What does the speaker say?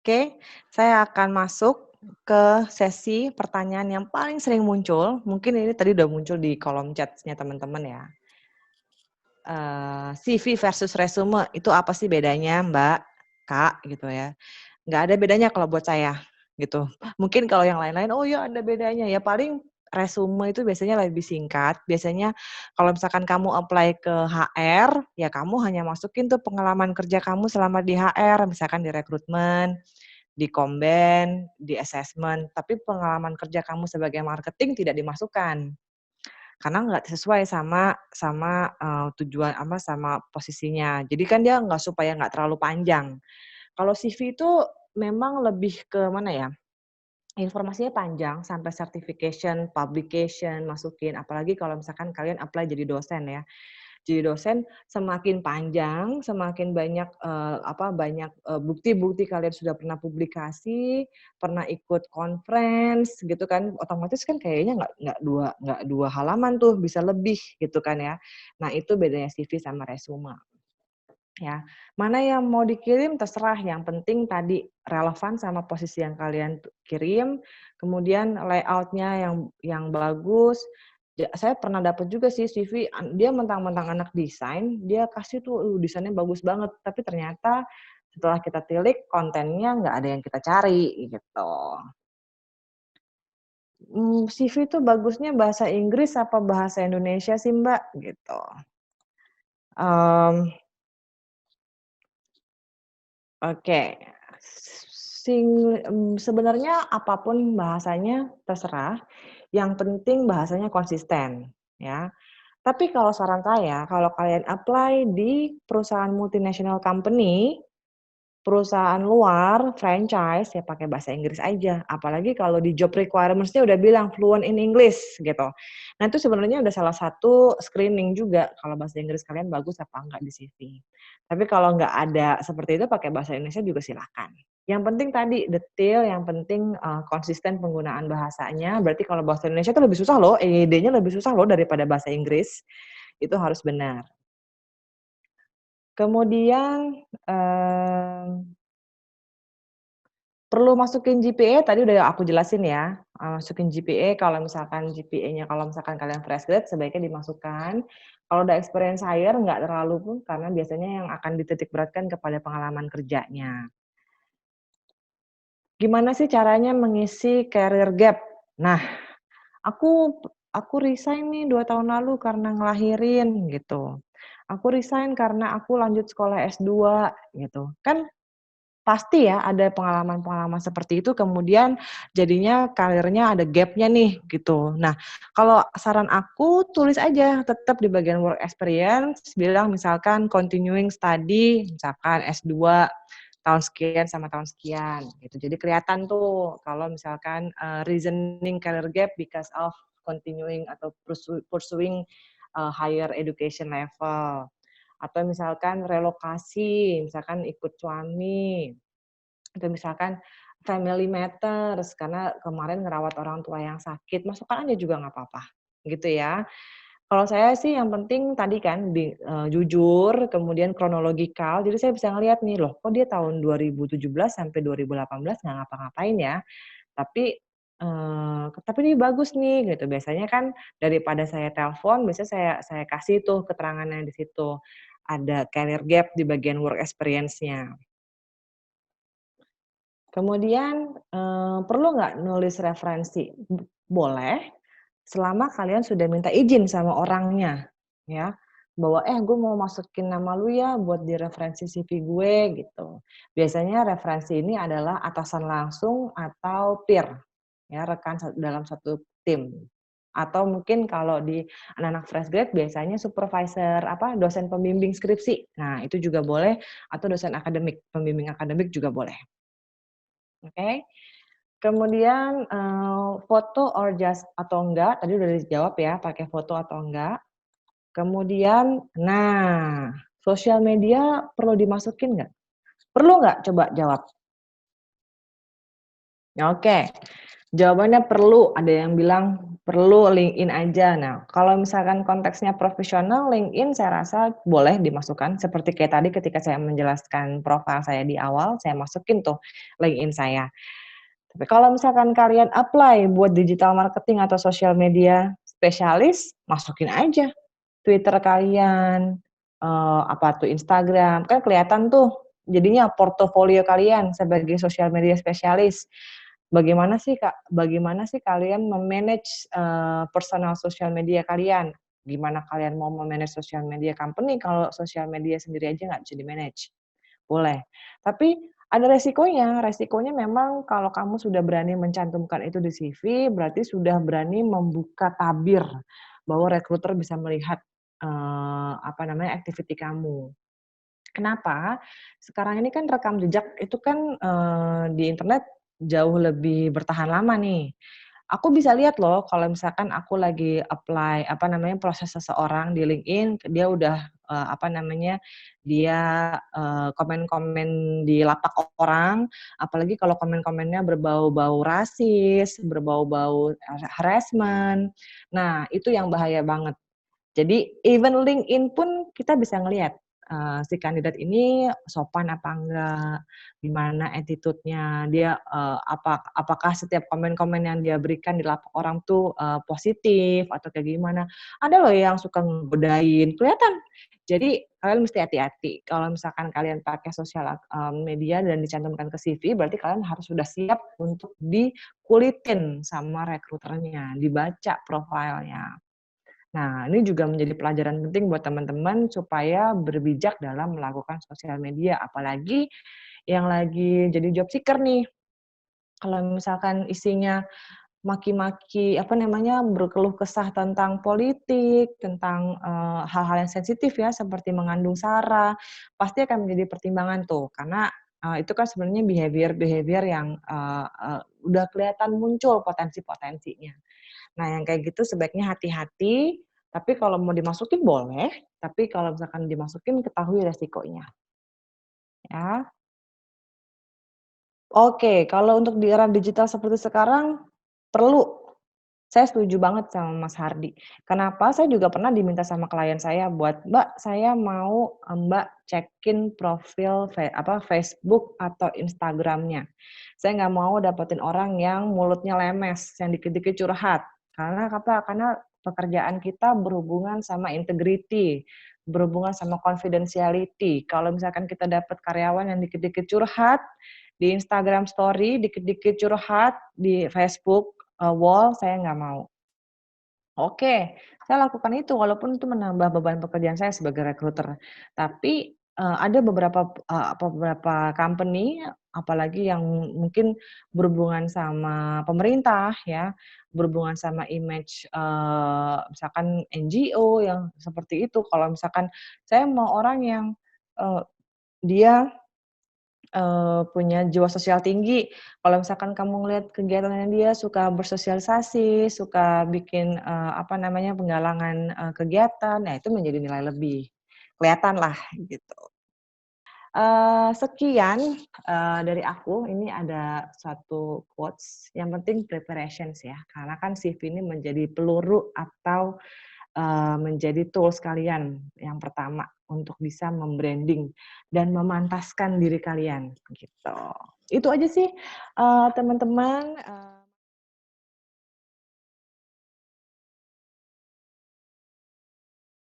Oke, saya akan masuk ke sesi pertanyaan yang paling sering muncul. Mungkin ini tadi udah muncul di kolom chat-nya teman-teman ya. CV versus resume itu apa sih bedanya, Mbak, Kak, gitu ya. Nggak ada bedanya kalau buat saya, gitu. Mungkin kalau yang lain-lain, oh ya ada bedanya, ya paling resume itu biasanya lebih singkat. Biasanya kalau misalkan kamu apply ke HR, ya kamu hanya masukin tuh pengalaman kerja kamu selama di HR, misalkan di rekrutmen, di Komben, di assessment, tapi pengalaman kerja kamu sebagai marketing tidak dimasukkan. Karena nggak sesuai sama tujuan sama posisinya. Jadi kan dia supaya nggak terlalu panjang. Kalau CV itu memang lebih ke mana ya, informasinya panjang sampai certification, publication, masukin. Apalagi kalau misalkan kalian apply jadi dosen ya. Jadi dosen semakin panjang, semakin banyak, bukti-bukti kalian sudah pernah publikasi, pernah ikut conference gitu kan, otomatis kan kayaknya nggak dua halaman tuh, bisa lebih gitu kan ya. Nah itu bedanya CV sama resume, ya. Mana yang mau dikirim terserah, yang penting tadi relevan sama posisi yang kalian kirim, kemudian layout-nya yang bagus. Saya pernah dapat juga sih CV, dia mentang-mentang anak desain, dia kasih tuh, desainnya bagus banget, tapi ternyata setelah kita tilik kontennya nggak ada yang kita cari, gitu. CV itu bagusnya bahasa Inggris apa bahasa Indonesia sih, Mbak? Gitu. Mmm Oke, sebenarnya apapun bahasanya terserah, yang penting bahasanya konsisten, ya. Tapi kalau saran saya, kalau kalian apply di perusahaan multinational company, perusahaan luar, franchise, ya pakai bahasa Inggris aja. Apalagi kalau di job requirements-nya udah bilang fluent in English gitu. Nah itu sebenarnya udah salah satu screening juga kalau bahasa Inggris kalian bagus apa enggak di CV. Tapi kalau nggak ada seperti itu pakai bahasa Indonesia juga silakan. Yang penting tadi detail, yang penting konsisten penggunaan bahasanya. Berarti kalau bahasa Indonesia itu lebih susah loh, EYD-nya lebih susah loh daripada bahasa Inggris. Itu harus benar. Kemudian, perlu masukin GPA tadi udah aku jelasin ya, masukin GPA kalau misalkan GPA-nya kalau misalkan kalian fresh grade sebaiknya dimasukkan. Kalau udah experience hire nggak terlalu pun karena biasanya yang akan dititik beratkan kepada pengalaman kerjanya. Gimana sih caranya mengisi career gap? Nah, aku aku resign nih 2 tahun lalu karena ngelahirin gitu. Aku resign karena aku lanjut sekolah S2 gitu. Kan pasti ya ada pengalaman-pengalaman seperti itu kemudian jadinya karirnya ada gap-nya nih gitu. Nah, kalau saran aku tulis aja tetap di bagian work experience bilang misalkan continuing study misalkan S2 tahun sekian sama tahun sekian gitu. Jadi kelihatan tuh kalau misalkan, reasoning career gap because of continuing atau pursuing, higher education level. Atau misalkan relokasi, misalkan ikut suami, atau misalkan family matters, karena kemarin ngerawat orang tua yang sakit, masukkan aja juga nggak apa-apa, gitu ya. Kalau saya sih yang penting tadi kan jujur, kemudian kronologikal, jadi saya bisa ngelihat nih, loh kok dia tahun 2017 sampai 2018 nggak ngapa-ngapain ya, tapi, tapi ini bagus nih gitu. Biasanya kan daripada saya telepon, biasanya saya kasih tuh keterangannya di situ. Ada career gap di bagian work experience-nya. Kemudian, perlu nggak nulis referensi? Boleh, selama kalian sudah minta izin sama orangnya, ya. Bahwa, gue mau masukin nama lu ya buat di referensi CV gue," gitu. Biasanya referensi ini adalah atasan langsung atau peer, ya, rekan dalam satu tim. Atau mungkin kalau di anak-anak fresh grade biasanya supervisor, dosen pembimbing skripsi. Nah, itu juga boleh, atau dosen akademik, pembimbing akademik juga boleh. Oke. Kemudian, foto or just atau enggak, tadi udah dijawab ya, pakai foto atau enggak. Kemudian, nah, sosial media perlu dimasukin nggak? Perlu nggak? Coba jawab. Oke, jawabannya perlu, ada yang bilang perlu LinkedIn aja. Nah, kalau misalkan konteksnya profesional, LinkedIn saya rasa boleh dimasukkan, seperti kayak tadi ketika saya menjelaskan profil saya di awal, saya masukin tuh LinkedIn saya. Tapi kalau misalkan kalian apply buat digital marketing atau social media spesialis, masukin aja Twitter kalian, apa tuh, Instagram, kan kelihatan tuh jadinya portofolio kalian sebagai social media spesialis. Bagaimana sih kalian me-manage, personal social media kalian? Gimana kalian mau me-manage social media company kalau social media sendiri aja nggak bisa di-manage? Boleh. Tapi ada resikonya, resikonya memang kalau kamu sudah berani mencantumkan itu di CV, berarti sudah berani membuka tabir bahwa rekruter bisa melihat, apa namanya, activity kamu. Kenapa? Sekarang ini kan rekam jejak itu kan, di internet jauh lebih bertahan lama nih. Aku bisa lihat loh kalau misalkan aku lagi apply, apa namanya, proses seseorang di LinkedIn, dia udah, apa namanya, dia, komen-komen di lapak orang, apalagi kalau komen-komennya berbau-bau rasis, berbau-bau, harassment. Nah, itu yang bahaya banget. Jadi even LinkedIn pun kita bisa ngelihat, si kandidat ini sopan apa enggak, gimana attitude-nya, dia, apakah setiap komen-komen yang dia berikan di lapak orang tuh, positif atau kayak gimana. Ada loh yang suka ngegodain, kelihatan. Jadi kalian mesti hati-hati, kalau misalkan kalian pakai sosial media dan dicantumkan ke CV, berarti kalian harus sudah siap untuk dikulitin sama rekruternya, dibaca profilnya. Nah, ini juga menjadi pelajaran penting buat teman-teman supaya berbijak dalam melakukan sosial media, apalagi yang lagi jadi job seeker nih. Kalau misalkan isinya maki-maki, apa namanya, berkeluh kesah tentang politik, tentang, hal-hal yang sensitif ya, seperti mengandung SARA, pasti akan menjadi pertimbangan tuh, karena, itu kan sebenarnya behavior-behavior yang, udah kelihatan muncul potensi-potensinya. Nah, yang kayak gitu sebaiknya hati-hati, tapi kalau mau dimasukin boleh, tapi kalau misalkan dimasukin ketahui resikonya, ya. Oke, kalau untuk di era digital seperti sekarang, perlu. Saya setuju banget sama Mas Hardi. Kenapa? Saya juga pernah diminta sama klien saya buat, "Mbak, saya mau, Mbak cekin profil Facebook atau Instagram-nya. Saya nggak mau dapetin orang yang mulutnya lemes, yang dikit-dikit curhat." Karena apa? Karena pekerjaan kita berhubungan sama integrity, berhubungan sama confidentiality. Kalau misalkan kita dapat karyawan yang dikit-dikit curhat di Instagram story, dikit-dikit curhat di Facebook, wall, saya nggak mau. Oke, saya lakukan itu walaupun itu menambah beban pekerjaan saya sebagai recruiter. Tapi, ada beberapa company, apalagi yang mungkin berhubungan sama pemerintah ya, berhubungan sama image, misalkan NGO yang seperti itu. Kalau misalkan saya mau orang yang, eee, dia punya jiwa sosial tinggi. Kalau misalkan kamu ngelihat kegiatannya dia suka bersosialisasi, suka bikin, apa namanya, penggalangan, kegiatan, nah itu menjadi nilai lebih. Kelihatanlah gitu. Sekian, dari aku, ini ada satu quotes, yang penting preparations ya, karena kan CV ini menjadi peluru atau menjadi tools kalian yang pertama untuk bisa mem-branding dan memantaskan diri kalian, gitu. Itu aja sih, teman-teman,